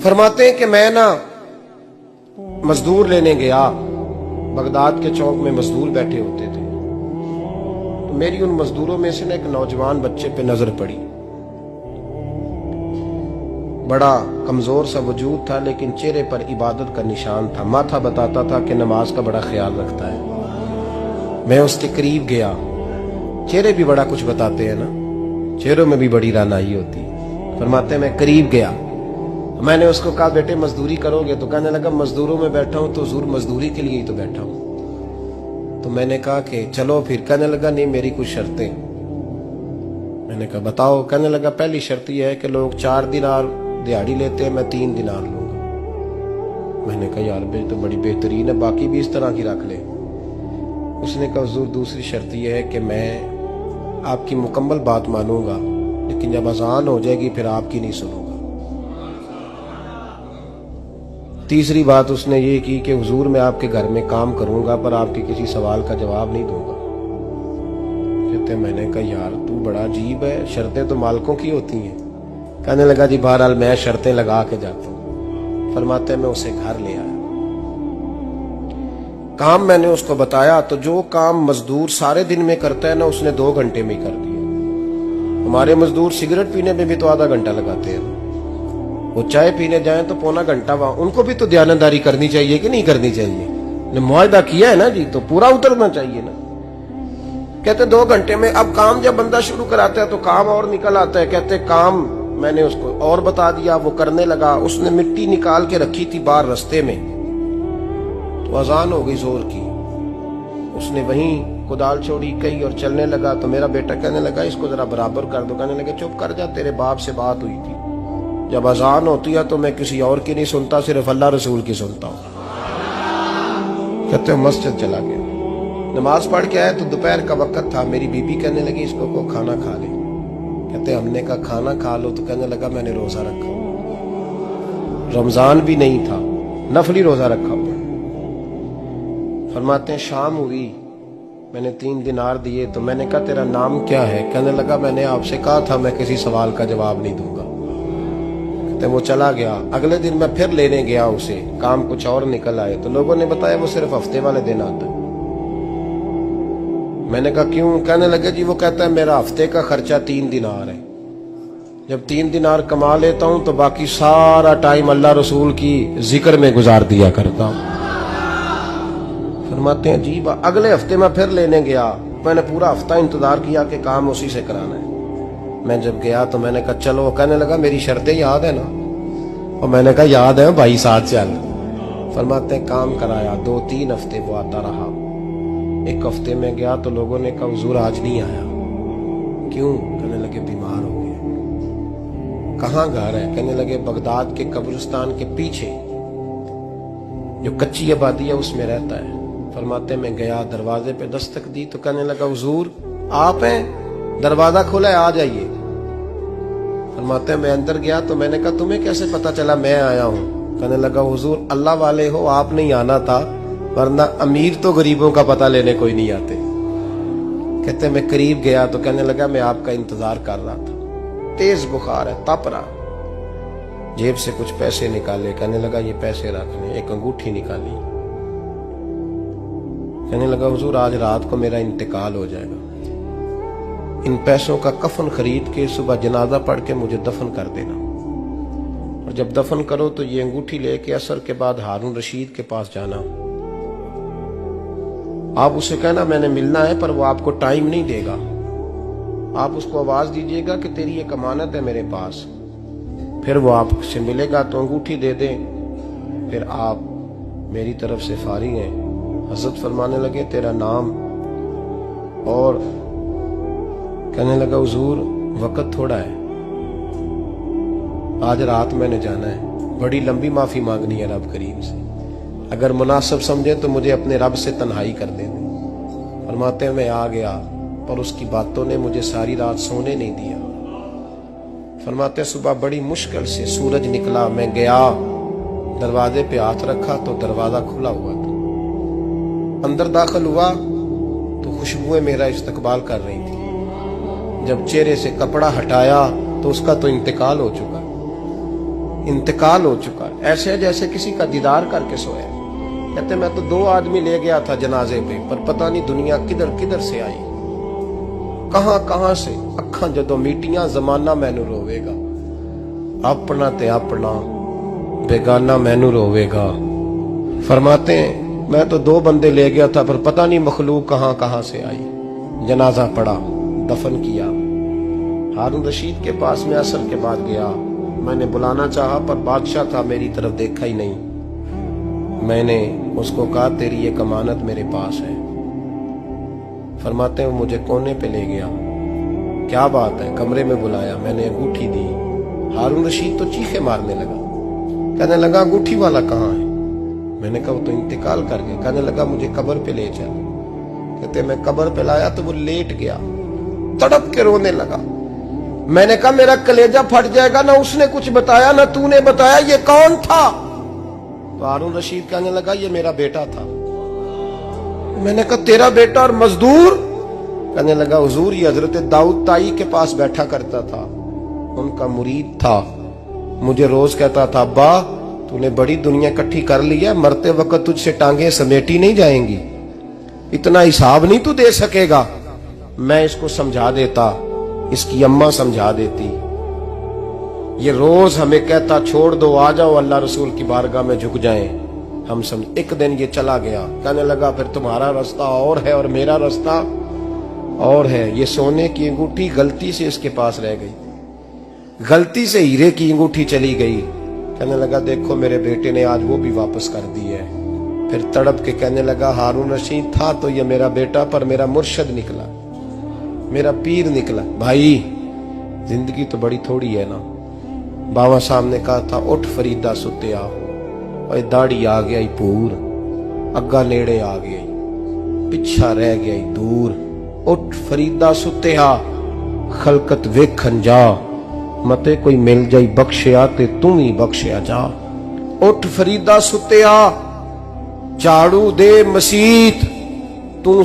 फरमाते हैं कि मैं ना मजदूर लेने गया, बगदाद के चौक में मजदूर बैठे होते थे, तो मेरी उन मजदूरों में से ना एक नौजवान बच्चे पे नजर पड़ी। बड़ा कमजोर सा वजूद था, लेकिन चेहरे पर इबादत का निशान था। माथा बताता था कि नमाज का बड़ा ख्याल रखता है। मैं उसके करीब गया। चेहरे भी बड़ा कुछ बताते हैं ना, चेहरों में भी बड़ी रानाई होती है। फरमाते मैं करीब गया, मैंने उसको कहा बेटे मजदूरी करोगे? तो कहने लगा मजदूरों में बैठा हूं तो हुजूर मजदूरी के लिए ही तो बैठा हूं। तो मैंने कहा कि चलो फिर। कहने लगा नहीं, मेरी कुछ शर्तें। मैंने कहा बताओ। कहने लगा पहली शर्त यह है कि लोग 4 दिनार दिहाड़ी लेते हैं, मैं 3 दिनार लूंगा। मैंने कहा यार बे तो बड़ी बेहतरीन है, बाकी भी इस तरह की रख ले। उसने कहा हुजूर दूसरी शर्त यह है कि मैं आपकी मुकम्मल बात मानूंगा, लेकिन जब अजान हो जाएगी फिर आपकी नहीं सुनूंगा। तीसरी बात उसने ये की कि हुजूर मैं आपके घर में काम करूंगा पर आपके किसी सवाल का जवाब नहीं दूंगा। कहते मैंने कहा यार तू बड़ा अजीब है, शर्तें तो मालिकों की होती हैं। कहने लगा जी बहरहाल मैं शर्तें लगा के जाता हूं। फरमाते मैं उसे घर ले आया, काम मैंने उसको बताया, तो जो काम मजदूर सारे दिन में करता है ना उसने 2 घंटे में ही कर दिया। हमारे मजदूर सिगरेट पीने में भी तो आधा घंटा लगाते हैं, वो चाय पीने जाए तो पौना घंटा। वहां उनको भी तो ध्यानदारी करनी चाहिए कि नहीं करनी चाहिए? ने मुआहदा किया है ना जी, तो पूरा उतरना चाहिए ना। कहते 2 घंटे में। अब काम जब बंदा शुरू कराता है तो काम और निकल आता है। कहते काम मैंने उसको और बता दिया, वो करने लगा। उसने मिट्टी निकाल के रखी थी बाहर रास्ते में, तो अजान हो गई जोर की। उसने वहीं कुदाल छोड़ी कही और चलने लगा। तो मेरा बेटा कहने लगा इसको जरा बराबर कर दो। कहने लगे चुप कर जा, तेरे बाप से बात हुई थी, जब अजान होती है तो मैं किसी और की नहीं सुनता, सिर्फ अल्लाह रसूल की सुनता हूं। कहते हो मस्जिद चला गया, नमाज पढ़ के आया तो दोपहर का वक्त था। मेरी बीबी कहने लगी इसको को खाना खा ले। कहते हमने कहा खाना खा लो, तो कहने लगा मैंने रोजा रखा, रमजान भी नहीं था, नफली रोजा रखा हुआ। फरमाते हैं शाम हुई, मैंने 3 दिनार दिए, तो मैंने कहा तेरा नाम क्या है? कहने लगा मैंने आपसे कहा था मैं किसी सवाल का जवाब नहीं दूंगा। कहते वो चला गया। अगले दिन मैं फिर लेने गया उसे, काम कुछ और निकल आए, तो लोगों ने बताया वो सिर्फ हफ्ते वाले दिन आता है। मैंने कहा क्यों? कहने लगे जी वो कहता है मेरा हफ्ते का खर्चा 3 दिनार है, जब 3 दिनार कमा लेता हूं तो बाकी सारा टाइम अल्लाह रसूल की जिक्र में गुजार दिया करता हूं। फरमाते हैं जी अगले हफ्ते मैं फिर लेने गया, मैंने पूरा हफ्ता इंतजार किया कि काम उसी से कराना है। मैं जब गया तो मैंने कहा चलो। कहने लगा मेरी शर्तें याद है ना? और मैंने कहा याद है भाई साथ चल। फरमाते हैं काम कराया, 2-3 हफ्ते वो आता रहा। एक हफ्ते में गया तो लोगों ने कहा हुजूर आज नहीं आया। क्यों? कहने लगे बीमार हो गए। कहाँ घर है? कहने लगे बगदाद के कब्रिस्तान के पीछे जो कच्ची आबादी है उसमें रहता है। फरमाते मैं गया, दरवाजे पे दस्तक दी तो कहने लगा हुजूर आप हैं? दरवाजा खुला है, आ जाइए। फरमाते मैं अंदर गया तो मैंने कहा तुम्हें कैसे पता चला मैं आया हूं? कहने लगा हुजूर अल्लाह वाले हो, आप नहीं आना था, वरना अमीर तो गरीबों का पता लेने कोई नहीं आते। कहते मैं करीब गया तो कहने लगा मैं आपका इंतजार कर रहा था, तेज बुखार है, तप रहा। जेब से कुछ पैसे निकाले, कहने लगा ये पैसे रखने। एक अंगूठी निकाली, कहने लगा हुजूर आज रात को मेरा इंतकाल हो जाएगा, इन पैसों का कफन खरीद के सुबह जनाजा पढ़ के मुझे दफन कर देना, और जब दफन करो तो ये अंगूठी लेके असर के बाद हारून रशीद के पास जाना। आप उसे कहना मैंने मिलना है, पर वो आपको टाइम नहीं देगा। आप उसको आवाज दीजिएगा कि तेरी एक अमानत है मेरे पास, फिर वो आपसे मिलेगा तो अंगूठी दे दे, फिर आप मेरी तरफ से फारिग हैं। हजरत फरमाने लगे तेरा नाम? और कहने लगा हुजूर वक्त थोड़ा है, आज रात मैंने जाना है, बड़ी लंबी माफी मांगनी है रब करीम से, अगर मुनासिब समझे तो मुझे अपने रब से तन्हाई कर दे। फरमाते हैं मैं आ गया, पर उसकी बातों ने मुझे सारी रात सोने नहीं दिया। फरमाते सुबह बड़ी मुश्किल से सूरज निकला, मैं गया दरवाजे पे हाथ रखा तो दरवाजा खुला हुआ था। अंदर दाखिल हुआ तो खुशबुएं मेरा इस्तकबाल कर रही थी। जब चेहरे से कपड़ा हटाया तो उसका तो इंतकाल हो चुका। इंतकाल हो चुका है, ऐसे है जैसे किसी का दीदार करके सोया। कहते मैं तो 2 आदमी ले गया था जनाजे पे, पर पता नहीं दुनिया किधर किधर से आई, कहां कहां से। अखा जदों मीटियां जमाना मैनू रोवेगा, अपना ते अपना बेगाना मैनू रोवेगा। फरमाते हैं मैं तो 2 बंदे ले गया था, पर पता नहीं मखलूक कहां कहां से आई। जनाजा पड़ा, दफन किया। हारून रशीद के पास में असर के बाद गया, मैंने बुलाना चाहा पर बादशाह था, मेरी तरफ देखा ही नहीं। मैंने उसको कहा तेरी ये कमानत मेरे पास है। फरमाते हैं वो मुझे कोने पे ले गया, क्या बात है, कमरे में बुलाया, मैंने अंगूठी दी। हारून रशीद तो चीखे मारने लगा, कहने लगा अंगूठी वाला कहाँ है? मैंने कहा वो तो इंतकाल कर गया। कहने लगा मुझे कब्र पे ले चल। कहते मैं कब्र पे लाया तो वो लेट गया, तड़प के रोने लगा। मैंने कहा मेरा कलेजा फट जाएगा, ना उसने कुछ बताया ना तूने बताया, ये कौन था? तो हारून रशीद कहने लगा ये मेरा बेटा था। मैंने कहा तेरा बेटा और मजदूर? कहने लगा हुजूर ये हजरत दाऊद ताई के पास बैठा करता था, उनका मुरीद था, मुझे रोज कहता था अब्बा तूने बड़ी दुनिया इकट्ठी कर ली है, मरते वक्त तुझसे टांगे समेटी नहीं जाएंगी, इतना हिसाब नहीं तू दे सकेगा। मैं इसको समझा देता, इसकी अम्मा समझा देती। ये रोज हमें कहता छोड़ दो, आ जाओ अल्लाह रसूल की बारगाह में झुक जाएं। हम समझ। एक दिन ये चला गया, कहने लगा फिर तुम्हारा रास्ता और है और मेरा रास्ता और है। ये सोने की अंगूठी गलती से इसके पास रह गई, गलती से हीरे की अंगूठी चली गई। कहने लगा देखो मेरे बेटे ने आज वो भी वापस कर दी है। फिर तड़प के कहने लगा हारून रशीद था तो ये मेरा बेटा, पर मेरा मुर्शद निकला, मेरा पीर निकला। भाई जिंदगी तो बड़ी थोड़ी है ना। बाबा साहब ने कहा था उठ फरीदा सुत्या, और दाढ़ी आ गया ही पूर, अग्गा नेड़े आ गया, पिछा रह गया ही दूर। उठ फरीदा सुत्या, खलकत वेखन जा, मते कोई मिल जाई बख्शिया ते तू ही बख्शिया जा। उठ फरीदा सुत्या, झाड़ू दे मसीत, तू